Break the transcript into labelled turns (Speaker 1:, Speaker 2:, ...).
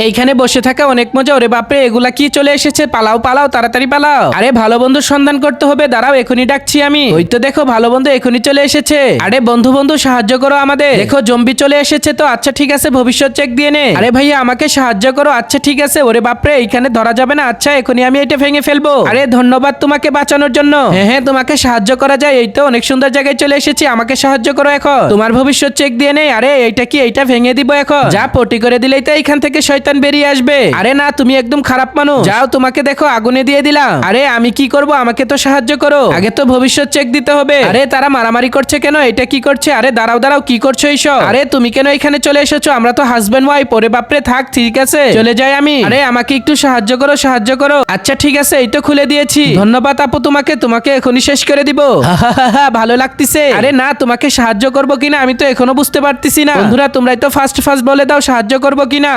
Speaker 1: এইখানে বসে থাকা অনেক মজা। ওরে বাপরে, এগুলা কি চলে এসেছে? পালাও পালাও, তাড়াতাড়ি পালাও। আরে ভালো বন্ধুর সন্ধান করতে হবে, দাঁড়াও এখনই ডাকছি আমি। ওই তো দেখো ভালো বন্ধু এখনই চলে এসেছে। আরে বন্ধু বন্ধু সাহায্য করো আমাদের, দেখো জম্বি চলে এসেছে। তো আচ্ছা ঠিক আছে, ভবিষ্যৎ চেক দিয়ে নে। আরে ভাইয়া আমাকে সাহায্য করো। আচ্ছা ঠিক আছে। ওরে বাপরে, এইখানে ধরা যাবে না। আচ্ছা এখনই আমি এটা ভেঙে ফেলবো। আরে ধন্যবাদ তোমাকে বাঁচানোর জন্য। হ্যাঁ হ্যাঁ, তোমাকে সাহায্য করা যায়। এই তো অনেক সুন্দর জায়গায় চলে এসেছি, আমাকে সাহায্য করো এখন। তোমার ভবিষ্যৎ চেক দিয়ে নেই। আরে এইটা কি, এইটা ভেঙে দিব এখন। যা পটি করে দিলেই তো এইখান থেকে শয়তান বেরিয়ে আসবে। আরে না, তুমি একদম খারাপ মানুষ। যাও, তোমাকে দেখো আগুনে দিয়ে দিলাম। আরে আমি কি করব, আমাকে তো সাহায্য করো। আগে তো ভবিষ্যৎ চেক দিতে হবে। আরে তারা মারামারি করছে কেন? এটা কি করছে? আরে দাঁড়াও দাঁড়াও, কি করছো এইসব? আরে তুমি কেন এখানে চলে এসেছো? আমরা তো হাজবেন্ড ওয়াইফ। ওরে বাপরে, থাক, ঠিক আছে চলে যাই আমি। আরে আমাকে একটু সাহায্য করো, সাহায্য করো। আচ্ছা ঠিক আছে, এই তো খুলে দিয়েছি। ধন্যবাদ আপু তোমাকে, তোমাকে এখনই শেষ করে দিব। ভালো লাগতেছে। আরে না, তোমাকে সাহায্য করবো কিনা আমি তো এখনো বুঝতে পারতেছি না। বন্ধুরা তোমরাই তো ফার্স্ট বলে দাও সাহায্য করবো কিনা।